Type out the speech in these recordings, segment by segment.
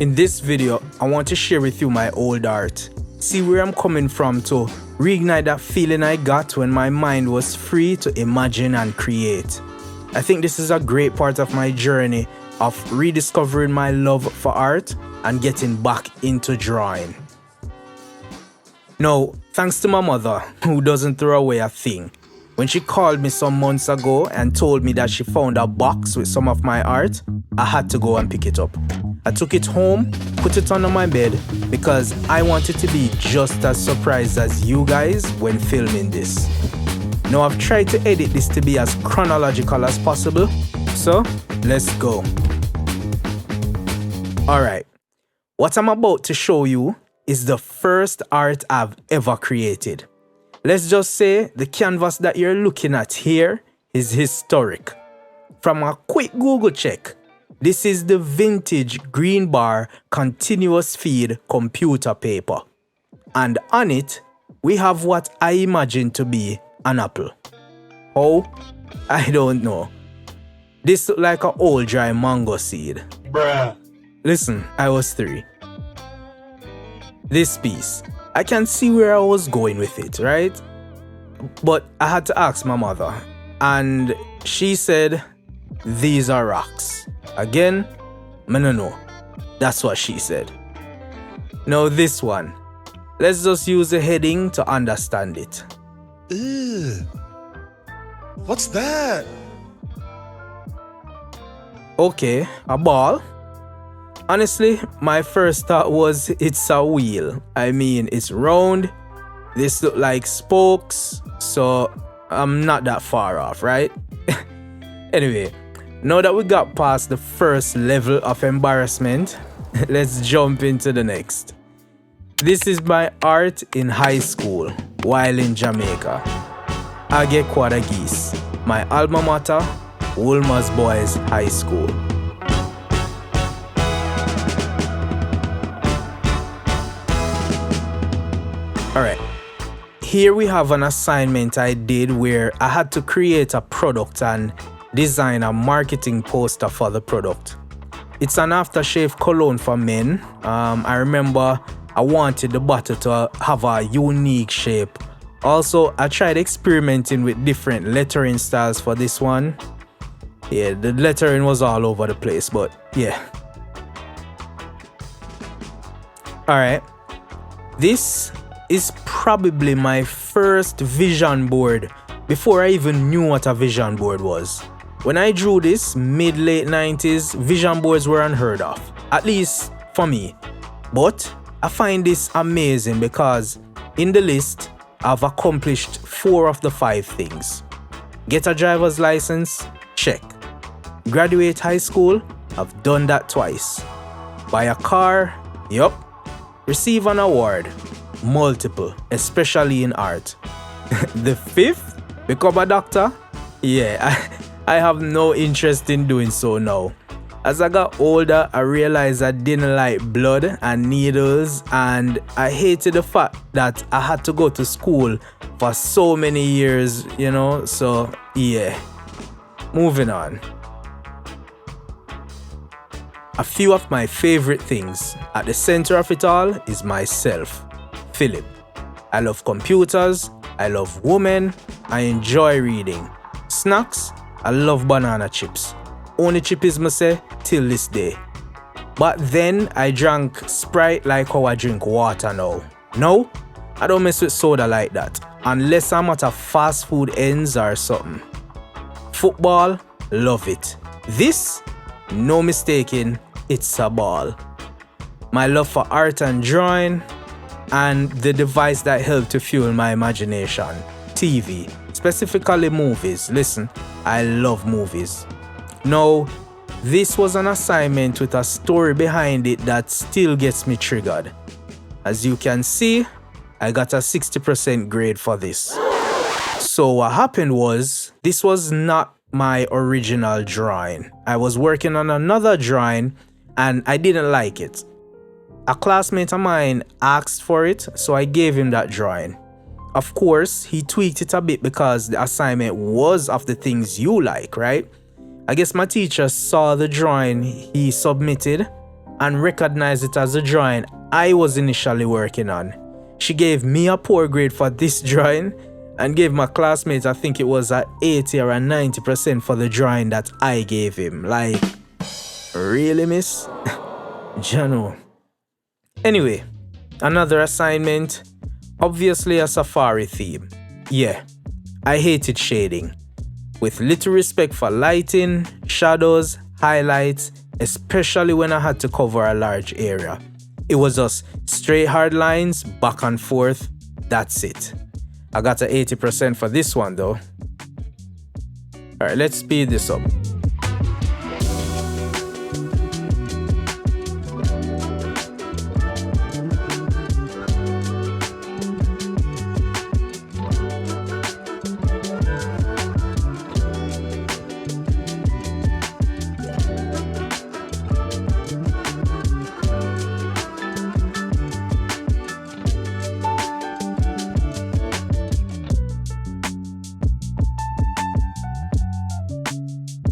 In this video, I want to share with you my old art. See where I'm coming from to reignite that feeling I got when my mind was free to imagine and create. I think this is a great part of my journey of rediscovering my love for art and getting back into drawing. Now, thanks to my mother, who doesn't throw away a thing. When she called me some months ago and told me that she found a box with some of my art, I had to go and pick it up. I took it home, put it under my bed, because I wanted to be just as surprised as you guys when filming this. Now I've tried to edit this to be as chronological as possible, so let's go. Alright, what I'm about to show you is the first art I've ever created. Let's just say the canvas that you're looking at here is historic. From a quick Google check, this is the vintage green bar continuous feed computer paper. And on it, we have what I imagine to be an apple. Oh, I don't know. This looked like an old dry mango seed. Bruh. Listen, I was 3. This piece, I can see where I was going with it, right? But I had to ask my mother, and she said, these are rocks. Again, I don't know. That's what she said. Now this one, let's just use the heading to understand it. Ew. What's that? Okay, a ball. Honestly, my first thought was it's a wheel. I mean, it's round. This look like spokes, so I'm not that far off, right? Anyway, now that we got past the first level of embarrassment, let's jump into the next. This is my art in high school while in Jamaica. Age Quadagis, my alma mater, Wolmer's Boys High School. Alright, here we have an assignment I did where I had to create a product and design a marketing poster for the product. It's an aftershave cologne for men. I remember I wanted the bottle to have a unique shape. Also, I tried experimenting with different lettering styles for this one. Yeah, the lettering was all over the place, but yeah. Alright, this is probably my first vision board before I even knew what a vision board was. When I drew this mid-late 90s, vision boards were unheard of, at least for me. But I find this amazing because in the list, I've accomplished 4 of the 5 things. Get a driver's license? Check. Graduate high school? I've done that twice. Buy a car? Yup. Receive an award? Multiple, especially in art. The 5th? Become a doctor? Yeah, I have no interest in doing so now. As I got older, I realized I didn't like blood and needles, and I hated the fact that I had to go to school for so many years, you know, so yeah. Moving on. A few of my favorite things. At the center of it all is myself, Philip. I love computers, I love women, I enjoy reading. Snacks, I love banana chips. Only chip is me say till this day. But then I drank Sprite like how I drink water now. No, I don't mess with soda like that, unless I'm at a fast food ends or something. Football, love it. This, no mistaking, it's a ball. My love for art and drawing, and the device that helped to fuel my imagination, TV, specifically movies. Listen, I love movies. Now, this was an assignment with a story behind it that still gets me triggered. As you can see, I got a 60% grade for this. So what happened was, this was not my original drawing. I was working on another drawing and I didn't like it. A classmate of mine asked for it, so I gave him that drawing. Of course, he tweaked it a bit because the assignment was of the things you like, right? I guess my teacher saw the drawing he submitted and recognized it as a drawing I was initially working on. She gave me a poor grade for this drawing and gave my classmates, I think it was a 80 or a 90% for the drawing that I gave him. Like, really, miss? Jano. Anyway, another assignment, obviously a safari theme. Yeah, I hated shading. With little respect for lighting, shadows, highlights, especially when I had to cover a large area. It was just straight hard lines, back and forth, that's it. I got a 80% for this one though. Alright, let's speed this up.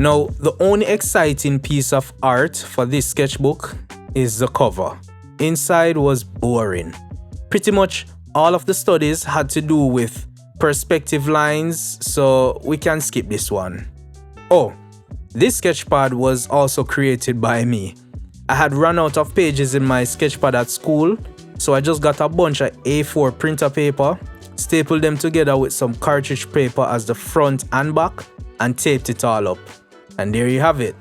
Now, the only exciting piece of art for this sketchbook is the cover. Inside was boring. Pretty much all of the studies had to do with perspective lines, so we can skip this one. Oh, this sketchpad was also created by me. I had run out of pages in my sketchpad at school, so I just got a bunch of A4 printer paper, stapled them together with some cartridge paper as the front and back, and taped it all up. And there you have it.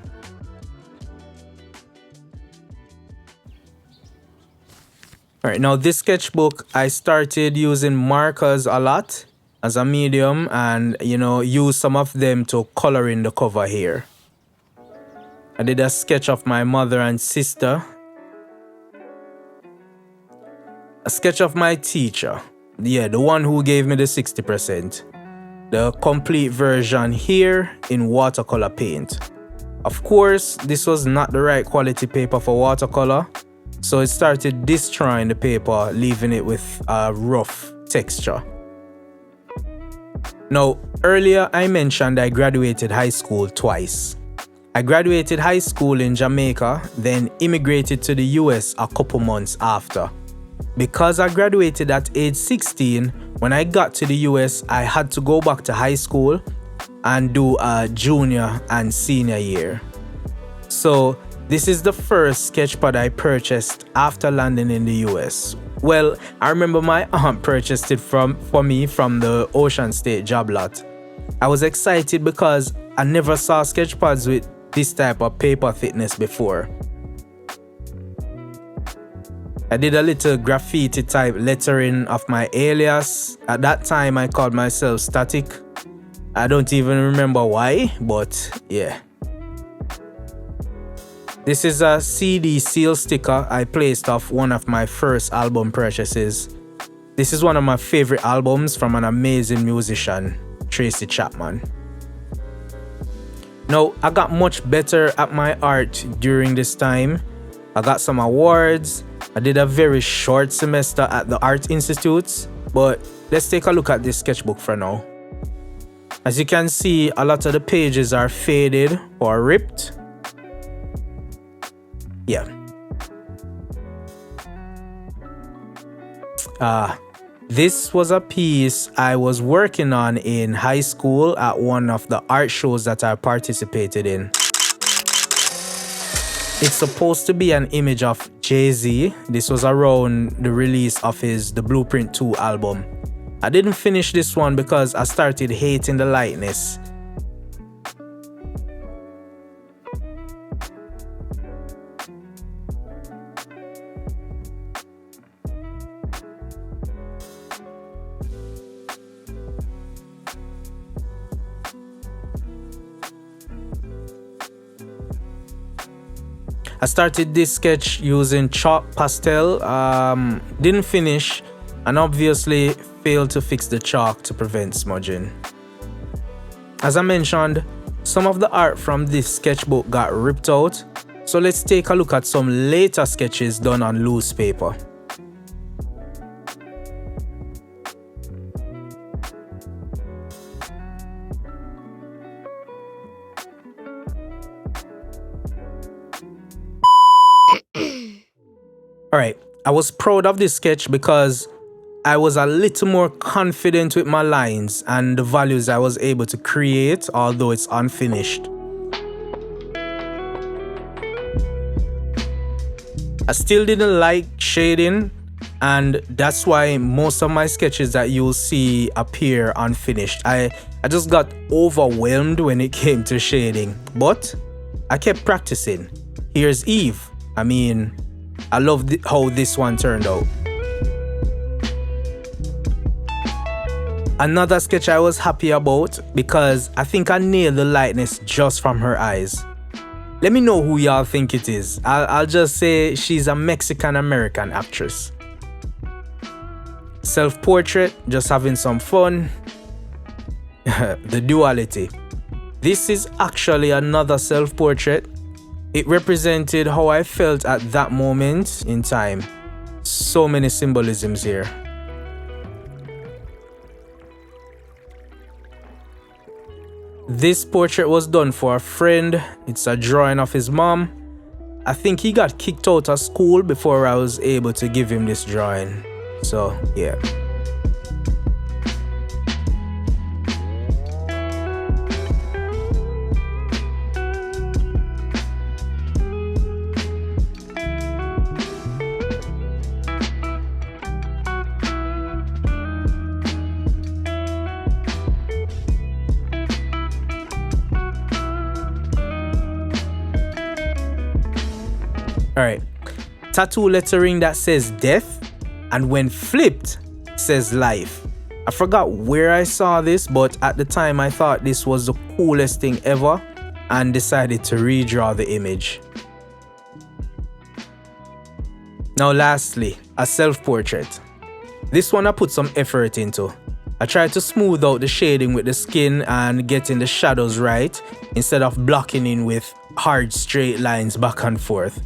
Alright, now this sketchbook, I started using markers a lot as a medium and, use some of them to color in the cover here. I did a sketch of my mother and sister. A sketch of my teacher. Yeah, the one who gave me the 60%. The complete version here in watercolor paint. Of course, this was not the right quality paper for watercolor, so it started destroying the paper, leaving it with a rough texture. Now, earlier I mentioned I graduated high school twice. I graduated high school in Jamaica, then immigrated to the US a couple months after. Because I graduated at age 16, when I got to the US, I had to go back to high school and do a junior and senior year. So this is the first sketchpad I purchased after landing in the US. Well, I remember my aunt purchased it for me from the Ocean State job lot. I was excited because I never saw sketchpads with this type of paper thickness before. I did a little graffiti type lettering of my alias. At that time, I called myself Static. I don't even remember why, but yeah. This is a CD seal sticker I placed off one of my first album purchases. This is one of my favorite albums from an amazing musician, Tracy Chapman. Now, I got much better at my art during this time. I got some awards. I did a very short semester at the Art Institute, but let's take a look at this sketchbook for now. As you can see, a lot of the pages are faded or ripped. Yeah. This was a piece I was working on in high school at one of the art shows that I participated in. It's supposed to be an image of Jay-Z. This was around the release of his The Blueprint 2 album. I didn't finish this one because I started hating the lightness. I started this sketch using chalk pastel, didn't finish, and obviously failed to fix the chalk to prevent smudging. As I mentioned, some of the art from this sketchbook got ripped out, so let's take a look at some later sketches done on loose paper. Alright, I was proud of this sketch because I was a little more confident with my lines and the values I was able to create, although it's unfinished. I still didn't like shading, and that's why most of my sketches that you'll see appear unfinished. I just got overwhelmed when it came to shading, but I kept practicing. Here's Eve. I mean, I love how this one turned out. Another sketch I was happy about because I think I nailed the lightness just from her eyes. Let me know who y'all think it is. I'll just say she's a Mexican-American actress. Self-portrait, just having some fun. The duality. This is actually another self-portrait. It represented how I felt at that moment in time. So many symbolisms here. This portrait was done for a friend. It's a drawing of his mom. I think he got kicked out of school before I was able to give him this drawing. So, yeah. Alright, tattoo lettering that says death, and when flipped, says life. I forgot where I saw this, but at the time I thought this was the coolest thing ever and decided to redraw the image. Now lastly, a self-portrait. This one I put some effort into. I tried to smooth out the shading with the skin and getting the shadows right instead of blocking in with hard straight lines back and forth.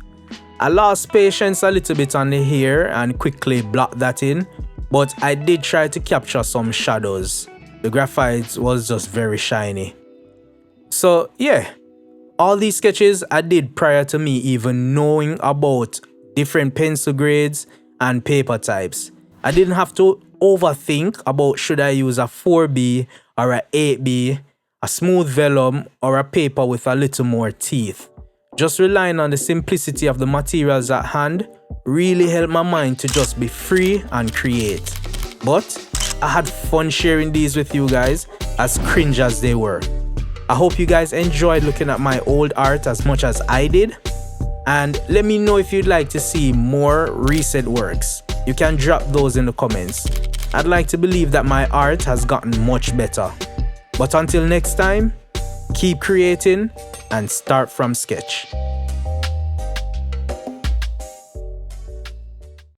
I lost patience a little bit on the hair and quickly blocked that in, but I did try to capture some shadows. The graphite was just very shiny. So yeah, all these sketches I did prior to me even knowing about different pencil grades and paper types. I didn't have to overthink about should I use a 4B or a 8B, a smooth vellum or a paper with a little more teeth. Just relying on the simplicity of the materials at hand really helped my mind to just be free and create. But I had fun sharing these with you guys, as cringe as they were. I hope you guys enjoyed looking at my old art as much as I did. And let me know if you'd like to see more recent works. You can drop those in the comments. I'd like to believe that my art has gotten much better. But until next time, keep creating and start from sketch.